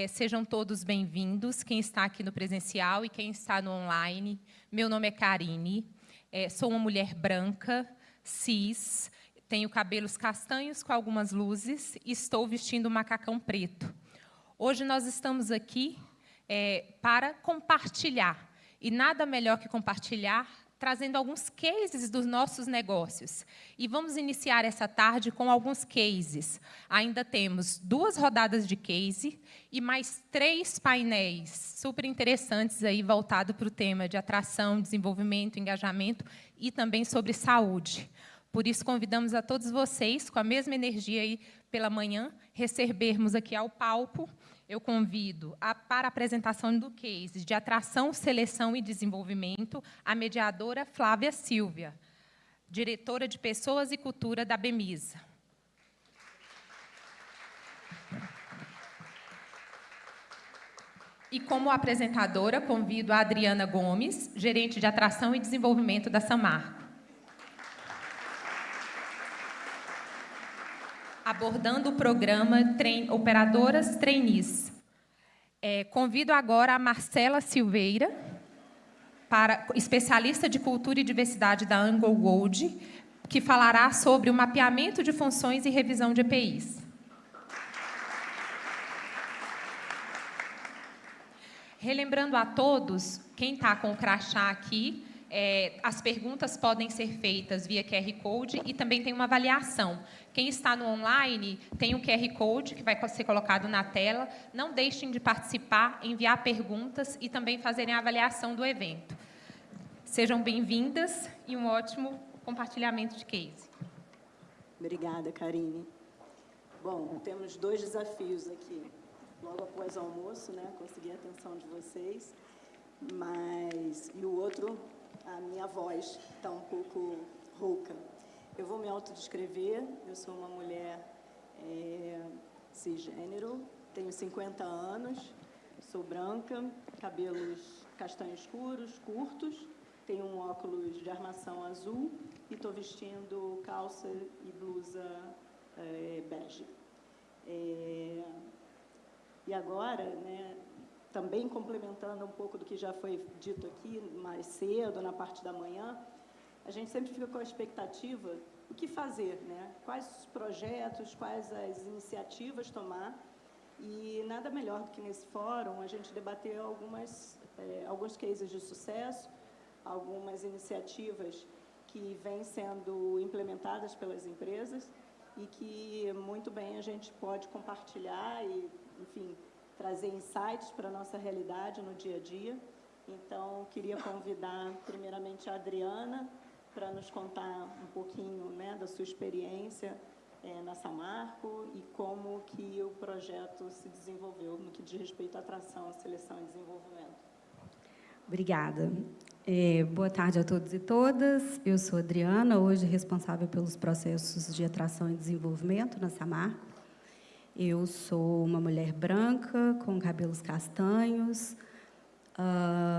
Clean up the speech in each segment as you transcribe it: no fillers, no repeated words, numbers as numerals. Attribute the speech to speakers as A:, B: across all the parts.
A: Sejam todos bem-vindos, quem está aqui no presencial e quem está no online. Meu nome é Karine, sou uma mulher branca, cis, tenho cabelos castanhos com algumas luzes e estou vestindo um macacão preto. Hoje nós estamos aqui para compartilhar, e nada melhor que compartilhar trazendo alguns cases dos nossos negócios. E vamos iniciar essa tarde com alguns cases. Ainda temos 2 rodadas de case e mais 3 painéis super interessantes aí voltados para o tema de atração, desenvolvimento, engajamento e também sobre saúde. Por isso, convidamos a todos vocês, com a mesma energia aí pela manhã, recebermos aqui ao palco. Eu convido para a apresentação do case de atração, seleção e desenvolvimento a mediadora Flávia Silvia, diretora de Pessoas e Cultura da Bemisa. E como apresentadora, convido a Adriana Gomes, gerente de atração e desenvolvimento da Samarco. Abordando o programa Operadoras Trainees. Convido agora a Marcela Silveira, especialista de cultura e diversidade da Anglo Gold, que falará sobre o mapeamento de funções e revisão de EPIs. Relembrando a todos, quem está com o crachá aqui, as perguntas podem ser feitas via QR Code e também tem uma avaliação. Quem está no online tem um QR Code que vai ser colocado na tela. Não deixem de participar, enviar perguntas e também fazerem a avaliação do evento. Sejam bem-vindas e um ótimo compartilhamento de case.
B: Obrigada, Karine. Bom, temos 2 desafios aqui. Logo após o almoço, né, conseguir a atenção de vocês, e o outro, a minha voz está um pouco rouca. Eu vou me autodescrever, eu sou uma mulher cisgênero, tenho 50 anos, sou branca, cabelos castanhos escuros, curtos, tenho um óculos de armação azul e estou vestindo calça e blusa bege. E agora, né, também complementando um pouco do que já foi dito aqui mais cedo, na parte da manhã, a gente sempre fica com a expectativa do que fazer, né? Quais os projetos, quais as iniciativas tomar, e nada melhor do que nesse fórum a gente debater alguns cases de sucesso, algumas iniciativas que vêm sendo implementadas pelas empresas e que muito bem a gente pode compartilhar e, enfim, trazer insights para a nossa realidade no dia a dia. Então, queria convidar, primeiramente, a Adriana para nos contar um pouquinho, né, da sua experiência na Samarco e como que o projeto se desenvolveu no que diz respeito à atração, seleção e desenvolvimento.
C: Obrigada. Boa tarde a todos e todas. Eu sou Adriana, hoje responsável pelos processos de atração e desenvolvimento na Samarco. Eu sou uma mulher branca, com cabelos castanhos,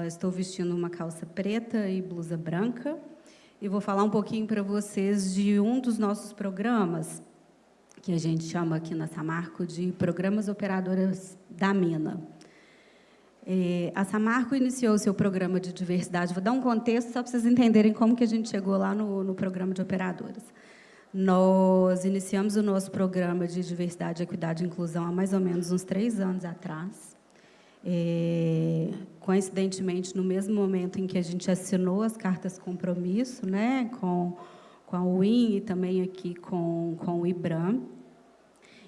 C: estou vestindo uma calça preta e blusa branca, e vou falar um pouquinho para vocês de um dos nossos programas, que a gente chama aqui na Samarco de Programas Operadoras da Mina. A Samarco iniciou seu programa de diversidade. Vou dar um contexto só para vocês entenderem como que a gente chegou lá no programa de operadoras. Nós iniciamos o nosso programa de diversidade, equidade e inclusão há mais ou menos uns 3 anos atrás. Coincidentemente, no mesmo momento em que a gente assinou as cartas compromisso, né, com a UIN e também aqui com o IBRAM.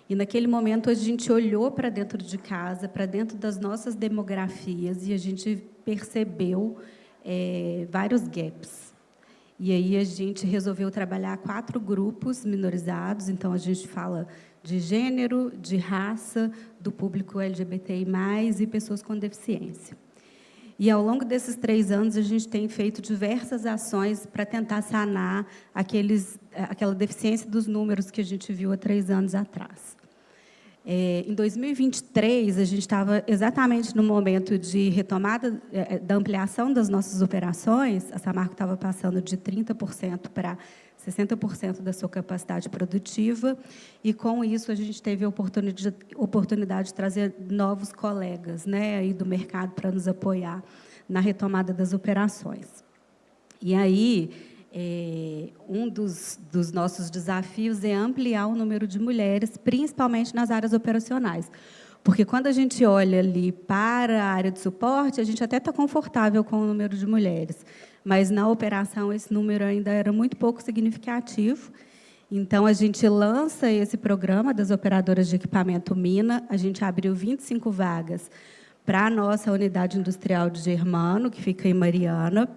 C: E, naquele momento, a gente olhou para dentro de casa, para dentro das nossas demografias, e a gente percebeu vários gaps. E aí a gente resolveu trabalhar 4 grupos minorizados. Então, a gente fala de gênero, de raça, do público LGBTI+, e pessoas com deficiência. E, ao longo desses 3 anos, a gente tem feito diversas ações para tentar sanar aquela deficiência dos números que a gente viu há 3 anos atrás. Em 2023, a gente estava exatamente no momento de retomada da ampliação das nossas operações. A Samarco estava passando de 30% para 60% da sua capacidade produtiva, e, com isso, a gente teve a oportunidade de trazer novos colegas, né, aí do mercado para nos apoiar na retomada das operações. E aí, um dos nossos desafios é ampliar o número de mulheres, principalmente nas áreas operacionais. Porque, quando a gente olha ali para a área de suporte, a gente até está confortável com o número de mulheres, mas, na operação, esse número ainda era muito pouco significativo. Então, a gente lança esse programa das operadoras de equipamento Mina, a gente abriu 25 vagas para a nossa unidade industrial de Germano, que fica em Mariana.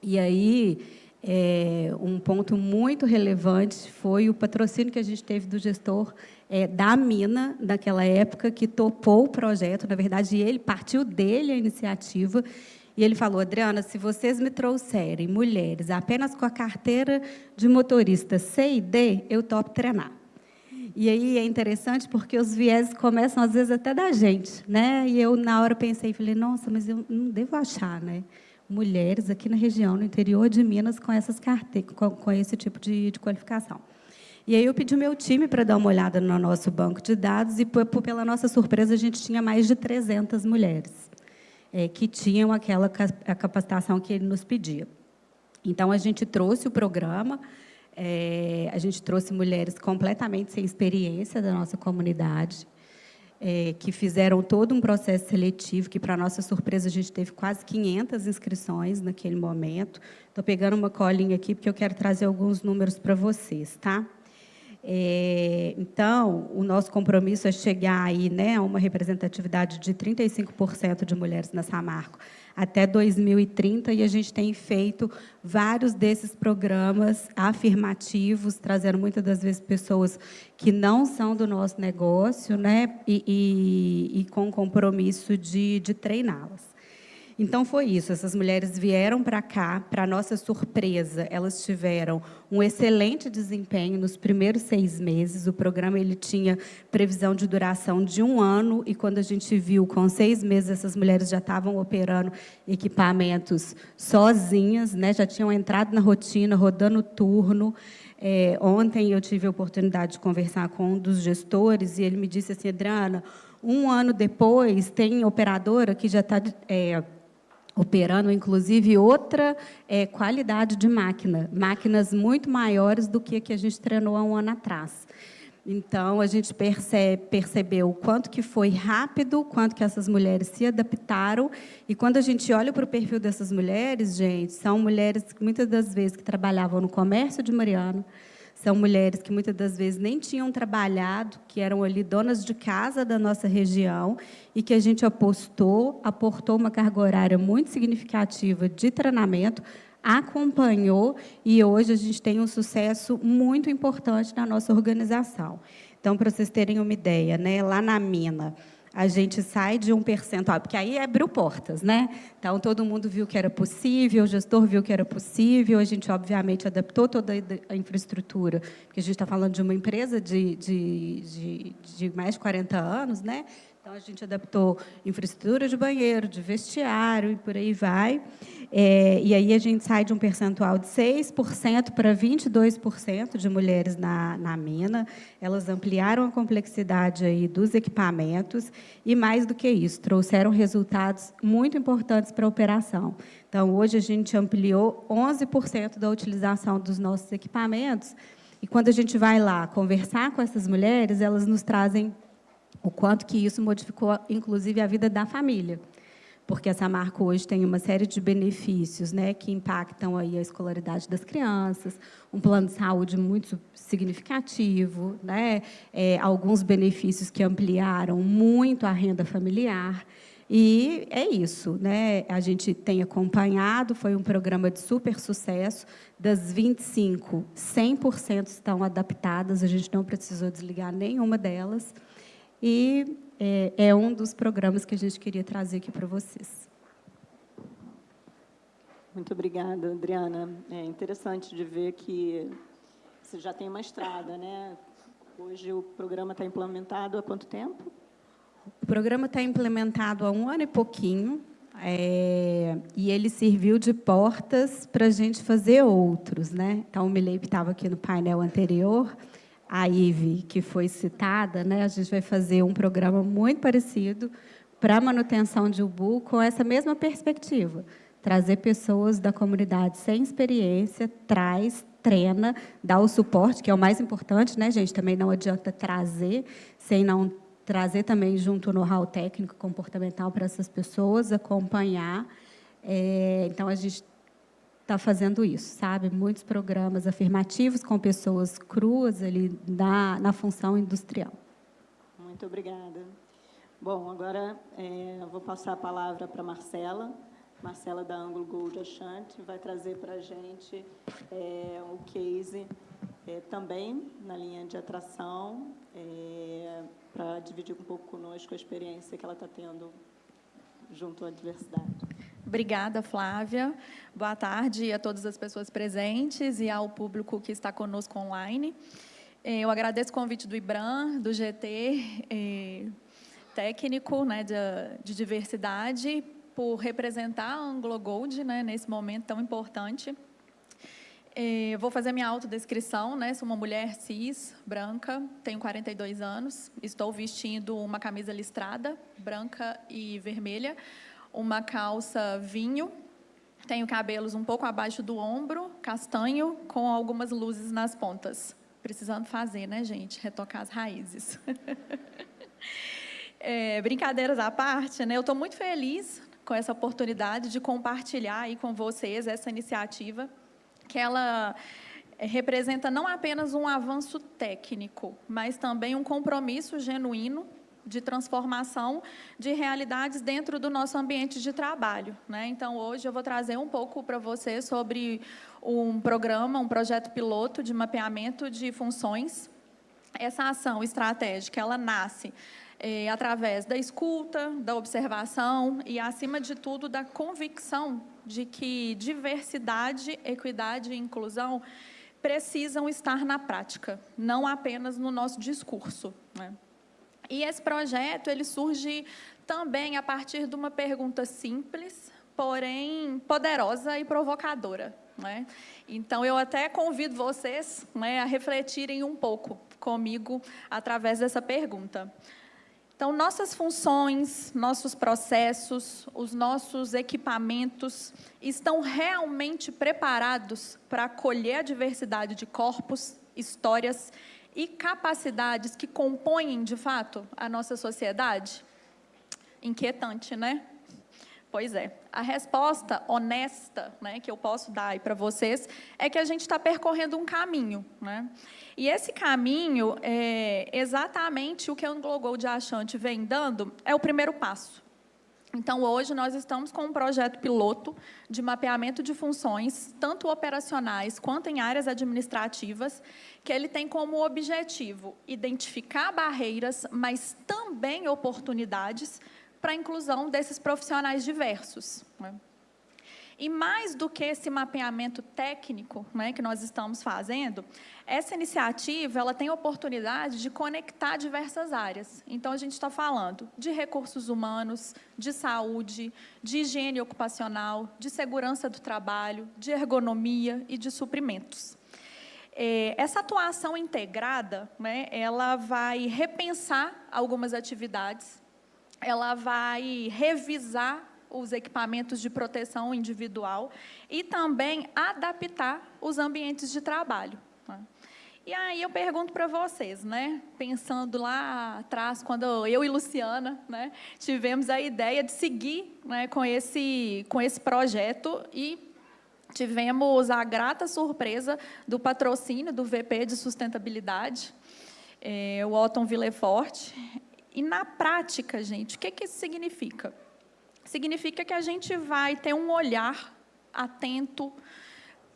C: E aí, um ponto muito relevante foi o patrocínio que a gente teve do gestor da Mina, naquela época, que topou o projeto. Na verdade, ele partiu dele a iniciativa, e ele falou: Adriana, se vocês me trouxerem mulheres apenas com a carteira de motorista C e D, eu topo treinar. E aí é interessante porque os vieses começam, às vezes, até da gente, né? E eu, na hora, pensei, falei, nossa, mas eu não devo achar, né, mulheres aqui na região, no interior de Minas, com essas carteiras, com esse tipo de qualificação. E aí eu pedi o meu time para dar uma olhada no nosso banco de dados, e, pela nossa surpresa, a gente tinha mais de 300 mulheres que tinham aquela a capacitação que ele nos pedia. Então, a gente trouxe o programa, a gente trouxe mulheres completamente sem experiência da nossa comunidade, que fizeram todo um processo seletivo, que, para nossa surpresa, a gente teve quase 500 inscrições naquele momento. Estou pegando uma colinha aqui, porque eu quero trazer alguns números para vocês, tá? Então, o nosso compromisso é chegar aí, né, a uma representatividade de 35% de mulheres na Samarco até 2030, e a gente tem feito vários desses programas afirmativos, trazendo muitas das vezes pessoas que não são do nosso negócio, né, e com compromisso de treiná-las. Então, foi isso. Essas mulheres vieram para cá, para nossa surpresa, elas tiveram um excelente desempenho nos primeiros 6 meses. O programa ele tinha previsão de duração de 1 ano, e, quando a gente viu, com 6 meses, essas mulheres já estavam operando equipamentos sozinhas, né? Já tinham entrado na rotina, rodando turno. Ontem eu tive a oportunidade de conversar com um dos gestores, e ele me disse assim: Adriana, 1 ano depois, tem operadora que já está operando, inclusive, outra qualidade de máquinas muito maiores do que a que a gente treinou há 1 ano atrás. Então, a gente percebeu o quanto que foi rápido, quanto que essas mulheres se adaptaram. E, quando a gente olha para o perfil dessas mulheres, gente, são mulheres que, muitas das vezes, que trabalhavam no comércio de Mariana, são mulheres que, muitas das vezes, nem tinham trabalhado, que eram ali donas de casa da nossa região, e que a gente aportou uma carga horária muito significativa de treinamento, acompanhou, e hoje a gente tem um sucesso muito importante na nossa organização. Então, para vocês terem uma ideia, né, lá na Mina, a gente sai de um percentual, porque aí abriu portas, né? Então, todo mundo viu que era possível, o gestor viu que era possível, a gente, obviamente, adaptou toda a infraestrutura, porque a gente está falando de uma empresa de mais de 40 anos, né? Então, a gente adaptou infraestrutura de banheiro, de vestiário, e por aí vai. E aí a gente sai de um percentual de 6% para 22% de mulheres na Mina. Elas ampliaram a complexidade aí dos equipamentos e, mais do que isso, trouxeram resultados muito importantes para a operação. Então, hoje, a gente ampliou 11% da utilização dos nossos equipamentos, e, quando a gente vai lá conversar com essas mulheres, elas nos trazem o quanto que isso modificou, inclusive, a vida da família. Porque a Samarco hoje tem uma série de benefícios, né, que impactam aí a escolaridade das crianças, um plano de saúde muito significativo, né, alguns benefícios que ampliaram muito a renda familiar. E é isso, né? A gente tem acompanhado, foi um programa de super sucesso. Das 25, 100% estão adaptadas, a gente não precisou desligar nenhuma delas. E é um dos programas que a gente queria trazer aqui para vocês.
B: Muito obrigada, Adriana. É interessante de ver que você já tem uma estrada, né? Hoje o programa está implementado há quanto tempo?
C: O programa está implementado há 1 ano e pouquinho. e ele serviu de portas para a gente fazer outros, né? Então, o Milei estava aqui no painel anterior, a IVE, que foi citada, né? A gente vai fazer um programa muito parecido para a manutenção de ubu, com essa mesma perspectiva. Trazer pessoas da comunidade sem experiência, treina, dá o suporte, que é o mais importante, né, gente? Também não adianta trazer, sem não trazer também junto o know-how técnico comportamental para essas pessoas, acompanhar. Então, a gente está fazendo isso, sabe? Muitos programas afirmativos com pessoas cruas ali na função industrial.
B: Muito obrigada. Bom, agora vou passar a palavra para a Marcela. Marcela, da Anglo Gold Ashanti, vai trazer para a gente o case também na linha de atração, para dividir um pouco conosco a experiência que ela está tendo junto à diversidade.
D: Obrigada, Flávia. Boa tarde a todas as pessoas presentes e ao público que está conosco online. Eu agradeço o convite do IBRAM, do GT, técnico, né, de diversidade, por representar a Anglo Gold, né, nesse momento tão importante. Vou fazer minha autodescrição, né? Sou uma mulher cis, branca, tenho 42 anos, estou vestindo uma camisa listrada, branca e vermelha, uma calça vinho, tenho cabelos um pouco abaixo do ombro, castanho, com algumas luzes nas pontas. Precisando fazer, né, gente? Retocar as raízes. Brincadeiras à parte, né? Eu estou muito feliz com essa oportunidade de compartilhar aí com vocês essa iniciativa, que ela representa não apenas um avanço técnico, mas também um compromisso genuíno de transformação de realidades dentro do nosso ambiente de trabalho, né? Então, hoje eu vou trazer um pouco para vocês sobre um programa, um projeto piloto de mapeamento de funções. Essa ação estratégica, ela nasce através da escuta, da observação e, acima de tudo, da convicção de que diversidade, equidade e inclusão precisam estar na prática, não apenas no nosso discurso, né? E esse projeto, ele surge também a partir de uma pergunta simples, porém poderosa e provocadora, né? Então, eu até convido vocês, né, a refletirem um pouco comigo através dessa pergunta. Então, nossas funções, nossos processos, os nossos equipamentos estão realmente preparados para acolher a diversidade de corpos, histórias e capacidades que compõem, de fato, a nossa sociedade? Inquietante, né? Pois é. A resposta honesta, né, que eu posso dar aí para vocês é que a gente está percorrendo um caminho, né? E esse caminho, exatamente o que a Anglo Gold Ashanti vem dando, é o primeiro passo. Então, hoje, nós estamos com um projeto piloto de mapeamento de funções, tanto operacionais quanto em áreas administrativas, que ele tem como objetivo identificar barreiras, mas também oportunidades para a inclusão desses profissionais diversos, né? E mais do que esse mapeamento técnico, né, que nós estamos fazendo, essa iniciativa ela tem a oportunidade de conectar diversas áreas. Então, a gente está falando de recursos humanos, de saúde, de higiene ocupacional, de segurança do trabalho, de ergonomia e de suprimentos. Essa atuação integrada, né, ela vai repensar algumas atividades, ela vai revisar os equipamentos de proteção individual e também adaptar os ambientes de trabalho, né? E aí eu pergunto para vocês, né, pensando lá atrás, quando eu e Luciana, né, tivemos a ideia de seguir, né, com esse projeto, e tivemos a grata surpresa do patrocínio do VP de Sustentabilidade, o Otton Villefort. E, na prática, gente, o que isso significa? Significa que a gente vai ter um olhar atento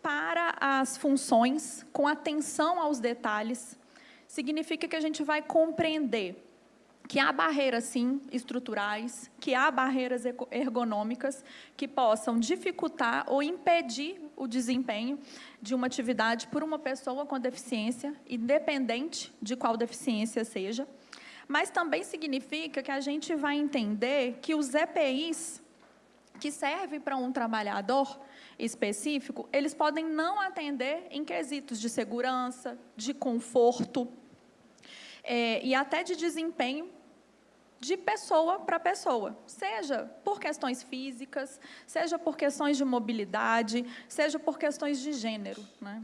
D: para as funções, com atenção aos detalhes. Significa que a gente vai compreender que há barreiras, sim, estruturais, que há barreiras ergonômicas que possam dificultar ou impedir o desempenho de uma atividade por uma pessoa com deficiência, independente de qual deficiência seja. Mas também significa que a gente vai entender que os EPIs, que serve para um trabalhador específico, eles podem não atender em quesitos de segurança, de conforto, e até de desempenho de pessoa para pessoa, seja por questões físicas, seja por questões de mobilidade, seja por questões de gênero, né?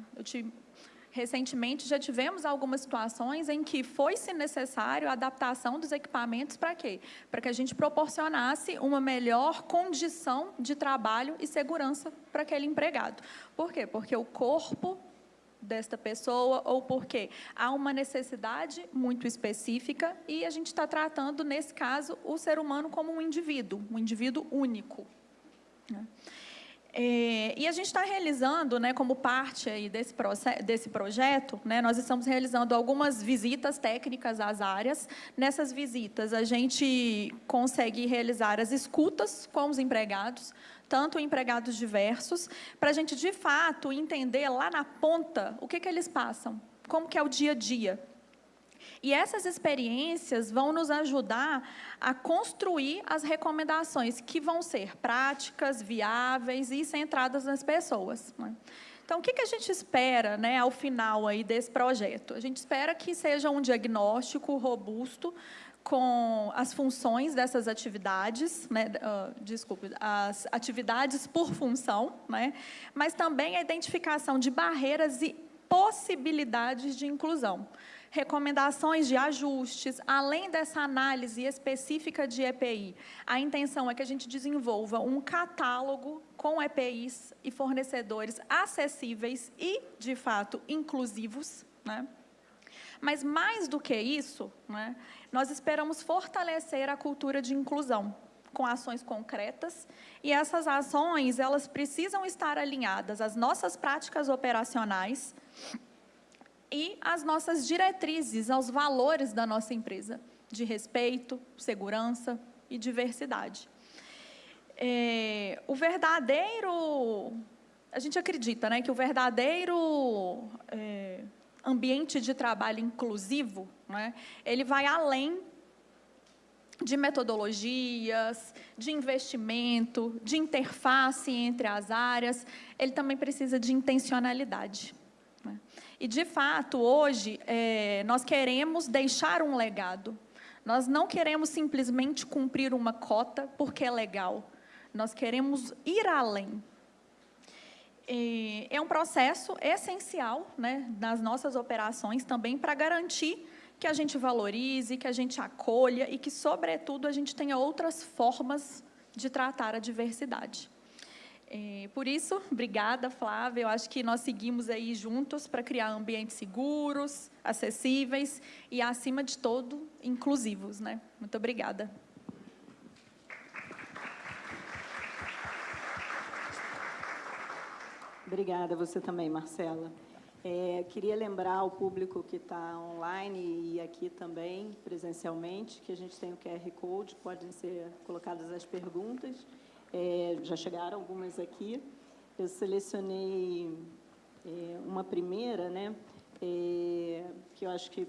D: Recentemente, já tivemos algumas situações em que foi-se necessário a adaptação dos equipamentos para quê? Para que a gente proporcionasse uma melhor condição de trabalho e segurança para aquele empregado. Por quê? Porque o corpo desta pessoa, ou porque há uma necessidade muito específica e a gente está tratando, nesse caso, o ser humano como um indivíduo único, né? E a gente está realizando, né, como parte aí desse projeto, né, nós estamos realizando algumas visitas técnicas às áreas. Nessas visitas, a gente consegue realizar as escutas com os empregados, tanto empregados diversos, para a gente, de fato, entender lá na ponta o que eles passam, como que é o dia a dia. E essas experiências vão nos ajudar a construir as recomendações que vão ser práticas, viáveis e centradas nas pessoas, né? Então, o que a gente espera, né, ao final aí desse projeto? A gente espera que seja um diagnóstico robusto com as funções dessas atividades, né, as atividades por função, né, mas também a identificação de barreiras e possibilidades de inclusão. Recomendações de ajustes, além dessa análise específica de EPI, a intenção é que a gente desenvolva um catálogo com EPIs e fornecedores acessíveis e, de fato, inclusivos, né? Mas, mais do que isso, né, nós esperamos fortalecer a cultura de inclusão, com ações concretas, e essas ações, elas precisam estar alinhadas às nossas práticas operacionais e às nossas diretrizes, aos valores da nossa empresa, de respeito, segurança e diversidade. A gente acredita, né, que o verdadeiro ambiente de trabalho inclusivo, né, ele vai além de metodologias, de investimento, de interface entre as áreas, ele também precisa de intencionalidade, né? E, de fato, hoje, nós queremos deixar um legado. Nós não queremos simplesmente cumprir uma cota porque é legal. Nós queremos ir além. É um processo essencial, né, nas nossas operações também, para garantir que a gente valorize, que a gente acolha e que, sobretudo, a gente tenha outras formas de tratar a diversidade. Por isso, obrigada, Flávia. Eu acho que nós seguimos aí juntos para criar ambientes seguros, acessíveis e, acima de tudo, inclusivos, né? Muito obrigada.
B: Obrigada, você também, Marcela. Queria lembrar ao público que está online e aqui também, presencialmente, que a gente tem o QR Code, podem ser colocadas as perguntas. Já chegaram algumas aqui. Eu selecionei uma primeira, né, que eu acho que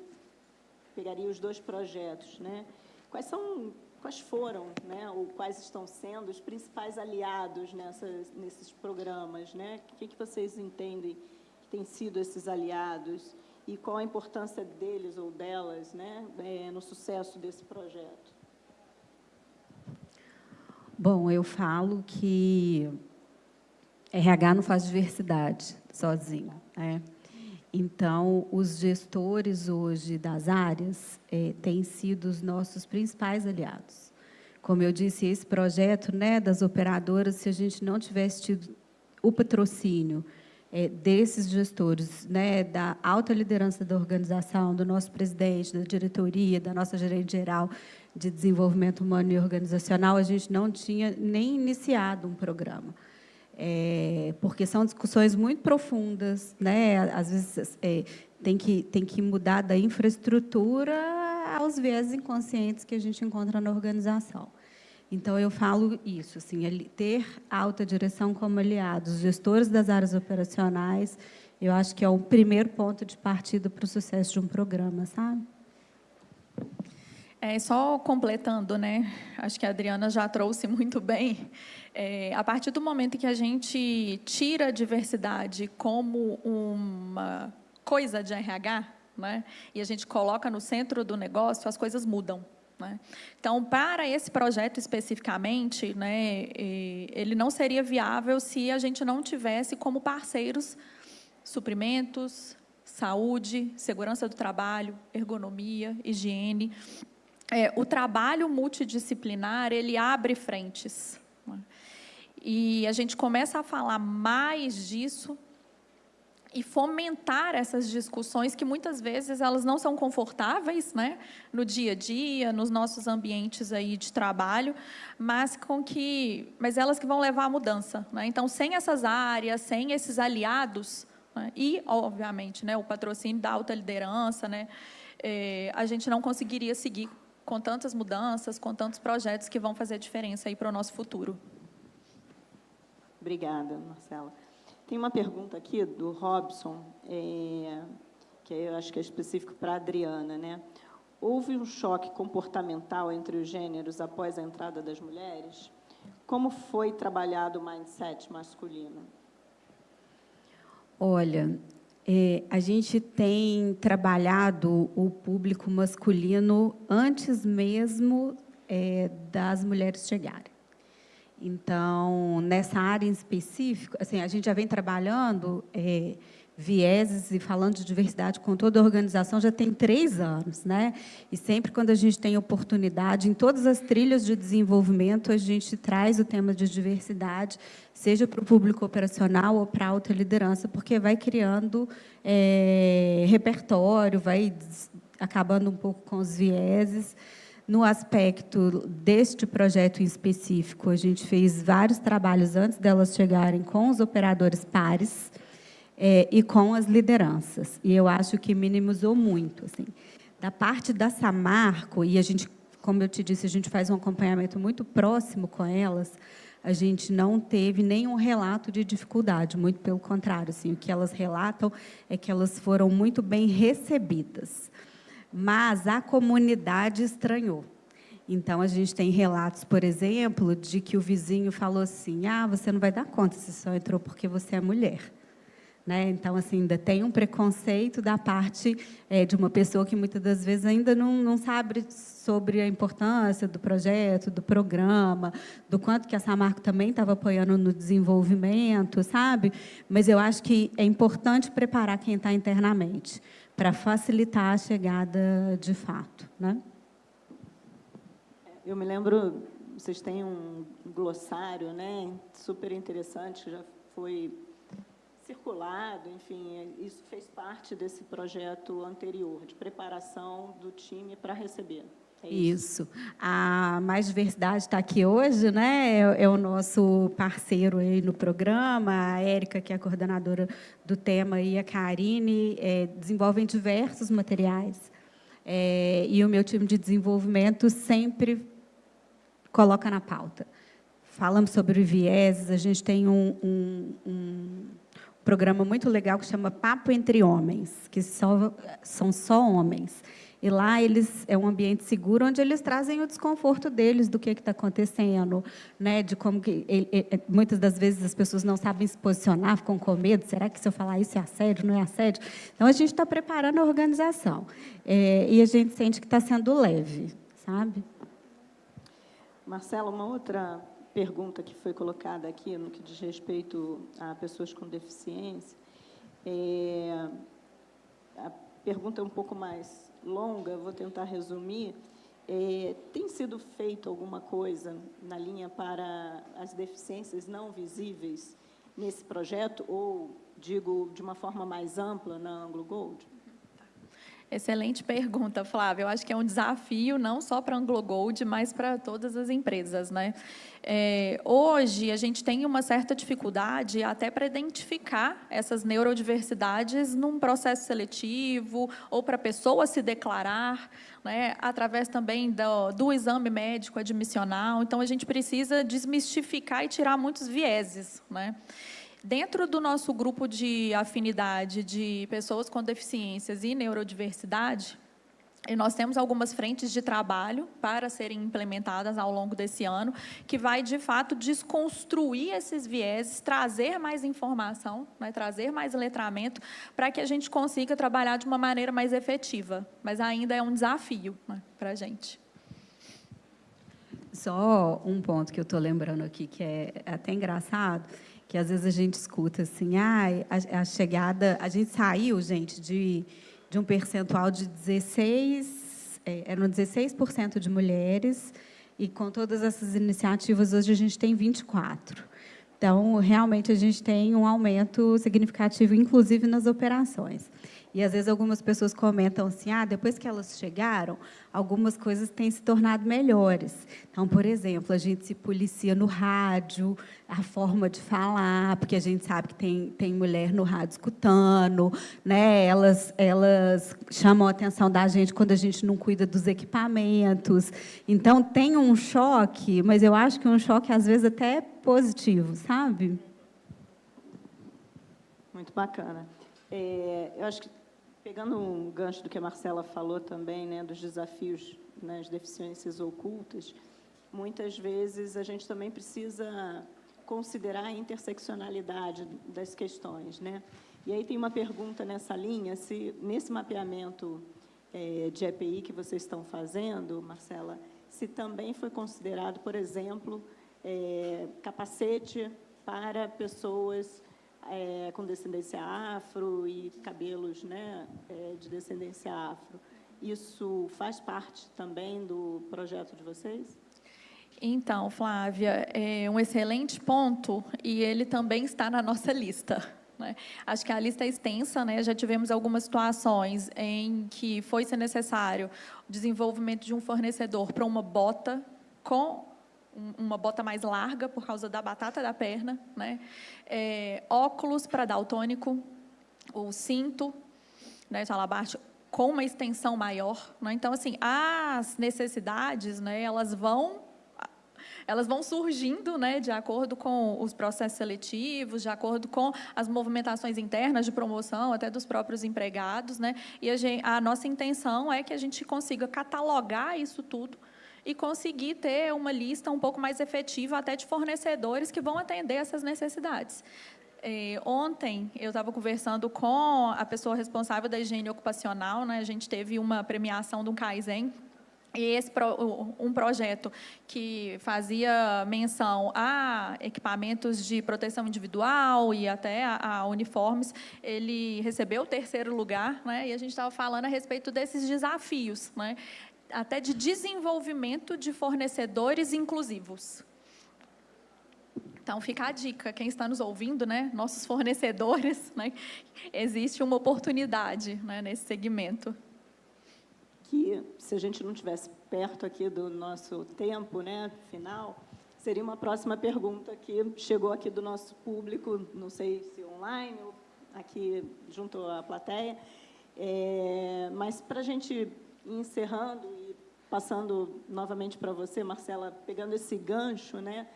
B: pegaria os dois projetos, né? Quais foram, né, ou quais estão sendo os principais aliados nesses programas, né? O que vocês entendem que têm sido esses aliados e qual a importância deles ou delas, né, no sucesso desse projeto?
C: Bom, eu falo que RH não faz diversidade sozinho, né? Então, os gestores hoje das áreas têm sido os nossos principais aliados. Como eu disse, esse projeto, né, das operadoras, se a gente não tivesse tido o patrocínio desses gestores, né, da alta liderança da organização, do nosso presidente, da diretoria, da nossa gerente geral de desenvolvimento humano e organizacional, a gente não tinha nem iniciado um programa. Porque são discussões muito profundas, né? Às vezes tem que mudar da infraestrutura aos viés inconscientes que a gente encontra na organização. Então, eu falo isso, assim, ter a alta direção como aliados, gestores das áreas operacionais, eu acho que é o primeiro ponto de partida para o sucesso de um programa, sabe?
D: Só completando, né? Acho que a Adriana já trouxe muito bem. A partir do momento que a gente tira a diversidade como uma coisa de RH, né? E a gente coloca no centro do negócio, as coisas mudam. Né? Então, para esse projeto especificamente, né, ele não seria viável se a gente não tivesse como parceiros suprimentos, saúde, segurança do trabalho, ergonomia, higiene. O trabalho multidisciplinar, ele abre frentes. Né? E a gente começa a falar mais disso e fomentar essas discussões que, muitas vezes, elas não são confortáveis, né, no dia a dia, nos nossos ambientes aí de trabalho, mas elas que vão levar à mudança. Né? Então, sem essas áreas, sem esses aliados, né, e, obviamente, né, o patrocínio da alta liderança, né, a gente não conseguiria seguir com tantas mudanças, com tantos projetos que vão fazer diferença aí para o nosso futuro.
B: Obrigada, Marcela. Tem uma pergunta aqui do Robson, que eu acho que é específico para a Adriana, né? Houve um choque comportamental entre os gêneros após a entrada das mulheres? Como foi trabalhado o mindset masculino?
C: Olha, a gente tem trabalhado o público masculino antes mesmo das mulheres chegarem. Então, nessa área em específico, assim, a gente já vem trabalhando vieses e falando de diversidade com toda a organização já tem 3 anos, né? E sempre quando a gente tem oportunidade, em todas as trilhas de desenvolvimento, a gente traz o tema de diversidade, seja para o público operacional ou para a alta liderança, porque vai criando repertório, vai acabando um pouco com os vieses. No aspecto deste projeto em específico, a gente fez vários trabalhos antes delas chegarem com os operadores pares e com as lideranças. E eu acho que minimizou muito. Assim. Da parte da Samarco, e a gente, como eu te disse, a gente faz um acompanhamento muito próximo com elas, a gente não teve nenhum relato de dificuldade, muito pelo contrário. Assim, o que elas relatam é que elas foram muito bem recebidas. Mas a comunidade estranhou. Então, a gente tem relatos, por exemplo, de que o vizinho falou assim, você não vai dar conta, você só entrou porque você é mulher. Né? Então, assim, ainda tem um preconceito da parte de uma pessoa que, muitas das vezes, ainda não sabe sobre a importância do projeto, do programa, do quanto que a Samarco também estava apoiando no desenvolvimento, sabe? Mas eu acho que é importante preparar quem está internamente, para facilitar a chegada de fato. Né?
B: Eu me lembro, vocês têm um glossário, né, super interessante, que já foi circulado, enfim, isso fez parte desse projeto anterior, de preparação do time para receber.
C: Isso. A Mais Diversidade está aqui hoje, né? É o nosso parceiro aí no programa, a Érica, que é a coordenadora do tema, e a Karine, desenvolvem diversos materiais. E o meu time de desenvolvimento sempre coloca na pauta. Falamos sobre vieses, a gente tem um programa muito legal que chama Papo Entre Homens, que são só homens. E lá é um ambiente seguro, onde eles trazem o desconforto deles, do que está acontecendo, né? De como que muitas das vezes as pessoas não sabem se posicionar, ficam com medo, será que se eu falar isso é assédio, não é assédio? Então, a gente está preparando a organização. E a gente sente que está sendo leve, sabe?
B: Marcela, uma outra pergunta que foi colocada aqui, no que diz respeito a pessoas com deficiência, a pergunta é um pouco mais longa, vou tentar resumir. Tem sido feito alguma coisa na linha para as deficiências não visíveis nesse projeto, ou, digo, de uma forma mais ampla na Anglo Gold?
D: Excelente pergunta, Flávia. Eu acho que é um desafio não só para a Anglo Gold, mas para todas as empresas, né? Hoje, a gente tem uma certa dificuldade até para identificar essas neurodiversidades num processo seletivo ou para a pessoa se declarar, né? Através também do exame médico admissional. Então, a gente precisa desmistificar e tirar muitos vieses, né? Dentro do nosso grupo de afinidade de pessoas com deficiências e neurodiversidade, E nós temos algumas frentes de trabalho para serem implementadas ao longo desse ano, que vai, de fato, desconstruir esses vieses, trazer mais informação, né, trazer mais letramento, para que a gente consiga trabalhar de uma maneira mais efetiva. Mas ainda é um desafio, né, para a gente.
C: Só um ponto que eu estou lembrando aqui, que é até engraçado, que às vezes a gente escuta assim, a chegada... A gente saiu, gente, de um percentual de 16% de mulheres, e com todas essas iniciativas, hoje a gente tem 24%. Então, realmente, a gente tem um aumento significativo, inclusive nas operações. E, às vezes, algumas pessoas comentam assim, depois que elas chegaram, algumas coisas têm se tornado melhores. Então, por exemplo, a gente se policia no rádio, a forma de falar, porque a gente sabe que tem mulher no rádio escutando, né? Elas chamam a atenção da gente quando a gente não cuida dos equipamentos. Então, tem um choque, mas eu acho que é um choque, às vezes, até positivo, sabe?
B: Muito bacana. Eu acho que, pegando um gancho do que a Marcela falou também, né, dos desafios nas deficiências ocultas, muitas vezes a gente também precisa considerar a interseccionalidade das questões, né? E aí tem uma pergunta nessa linha, se nesse mapeamento de EPI que vocês estão fazendo, Marcela, se também foi considerado, por exemplo, capacete para pessoas com descendência afro e cabelos, né, de descendência afro. Isso faz parte também do projeto de vocês?
D: Então, Flávia, é um excelente ponto, e ele também está na nossa lista, né? Acho que a lista é extensa, né? Já tivemos algumas situações em que foi necessário o desenvolvimento de um fornecedor para uma bota com uma bota mais larga, por causa da batata da perna, né? Óculos para daltônico, o cinto, né, tá lá abaixo, com uma extensão maior, né? Então, assim, as necessidades, né, elas vão surgindo, né, de acordo com os processos seletivos, de acordo com as movimentações internas de promoção, até dos próprios empregados, né? E a nossa intenção é que a gente consiga catalogar isso tudo e conseguir ter uma lista um pouco mais efetiva até de fornecedores que vão atender essas necessidades. Ontem, eu estava conversando com a pessoa responsável da higiene ocupacional, né? A gente teve uma premiação do Kaizen, e um projeto que fazia menção a equipamentos de proteção individual e até a uniformes, ele recebeu o 3º lugar, né? E a gente estava falando a respeito desses desafios, né? Até de desenvolvimento de fornecedores inclusivos. Então, fica a dica, quem está nos ouvindo, né, nossos fornecedores, né, existe uma oportunidade, né, nesse segmento.
B: Que, se a gente não estivesse perto aqui do nosso tempo, né, final, seria uma próxima pergunta que chegou aqui do nosso público, não sei se online ou aqui junto à plateia, mas para a gente ir encerrando e passando novamente para você, Marcela, pegando esse gancho, né,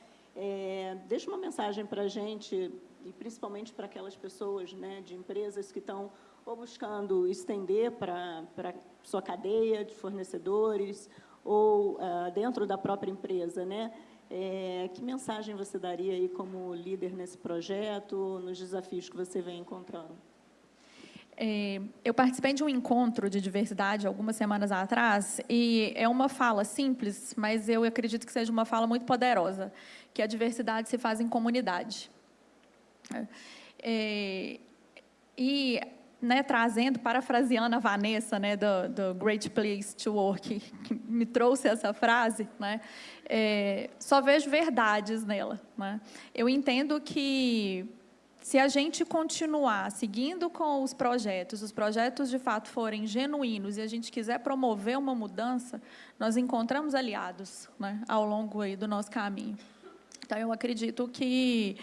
B: deixa uma mensagem para a gente, e principalmente para aquelas pessoas, né, de empresas que estão ou buscando estender para sua cadeia de fornecedores, ou dentro da própria empresa, né? Que mensagem você daria aí como líder nesse projeto, nos desafios que você vem encontrando?
D: Eu participei de um encontro de diversidade algumas semanas atrás, e é uma fala simples, mas eu acredito que seja uma fala muito poderosa, que a diversidade se faz em comunidade. Né, trazendo, parafraseando a Vanessa, né, do Great Place to Work, que me trouxe essa frase, né, só vejo verdades nela, né? Eu entendo que, se a gente continuar seguindo com os projetos de fato forem genuínos e a gente quiser promover uma mudança, nós encontramos aliados, né, ao longo aí do nosso caminho. Então, eu acredito que,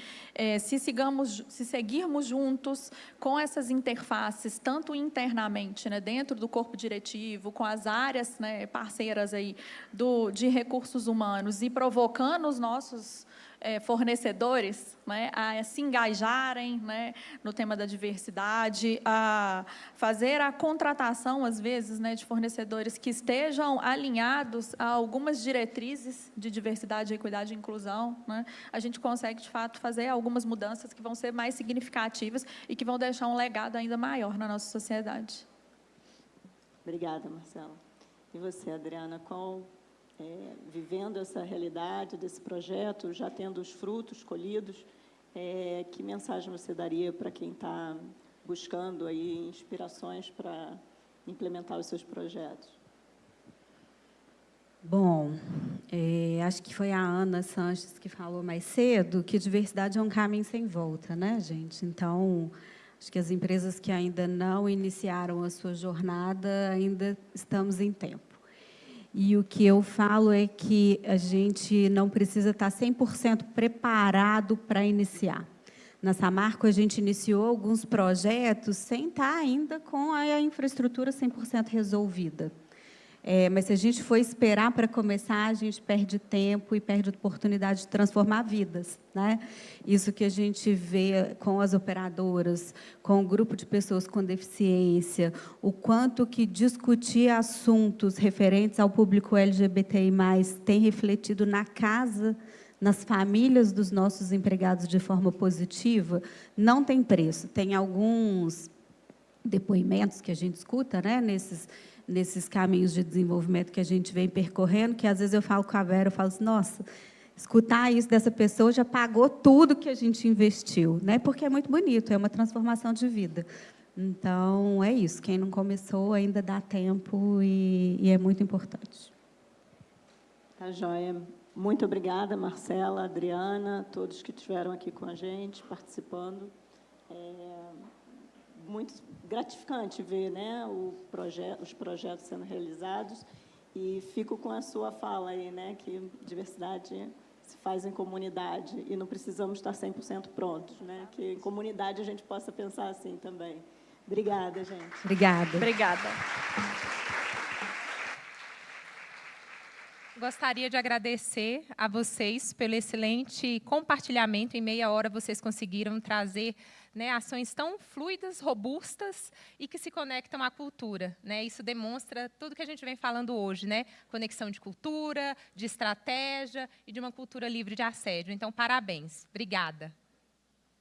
D: se seguirmos juntos com essas interfaces, tanto internamente, né, dentro do corpo diretivo, com as áreas, né, parceiras aí de recursos humanos, e provocando os nossos fornecedores, né, a se engajarem, né, no tema da diversidade, a fazer a contratação, às vezes, né, de fornecedores que estejam alinhados a algumas diretrizes de diversidade, equidade e inclusão, né, a gente consegue, de fato, fazer algumas mudanças que vão ser mais significativas e que vão deixar um legado ainda maior na nossa sociedade.
B: Obrigada, Marcela. E você, Adriana, vivendo essa realidade desse projeto, já tendo os frutos colhidos, que mensagem você daria para quem está buscando aí inspirações para implementar os seus projetos?
C: Bom, acho que foi a Ana Sanches que falou mais cedo que diversidade é um caminho sem volta, né, gente? Então, acho que as empresas que ainda não iniciaram a sua jornada, ainda estamos em tempo. E o que eu falo é que a gente não precisa estar 100% preparado para iniciar. Na Samarco, a gente iniciou alguns projetos sem estar ainda com a infraestrutura 100% resolvida. Mas, se a gente for esperar para começar, a gente perde tempo e perde a oportunidade de transformar vidas, né? Isso que a gente vê com as operadoras, com o grupo de pessoas com deficiência, o quanto que discutir assuntos referentes ao público LGBTI+, tem refletido na casa, nas famílias dos nossos empregados de forma positiva, não tem preço. Tem alguns depoimentos que a gente escuta, né, nesses caminhos de desenvolvimento que a gente vem percorrendo, que às vezes eu falo com a Vera, eu falo assim, nossa, escutar isso dessa pessoa já pagou tudo que a gente investiu, né? Porque é muito bonito, é uma transformação de vida. Então, é isso, quem não começou ainda dá tempo e é muito importante.
B: Tá joia. Muito obrigada, Marcela, Adriana, todos que estiveram aqui com a gente, participando. Muito gratificante ver, né, os projetos sendo realizados, e fico com a sua fala aí, né, que diversidade se faz em comunidade e não precisamos estar 100% prontos, né, que em comunidade a gente possa pensar assim também. Obrigada, gente.
C: Obrigada.
D: Obrigada.
A: Gostaria de agradecer a vocês pelo excelente compartilhamento. Em meia hora, vocês conseguiram trazer, né, ações tão fluidas, robustas e que se conectam à cultura, né? Isso demonstra tudo que a gente vem falando hoje, né? Conexão de cultura, de estratégia e de uma cultura livre de assédio. Então, parabéns. Obrigada.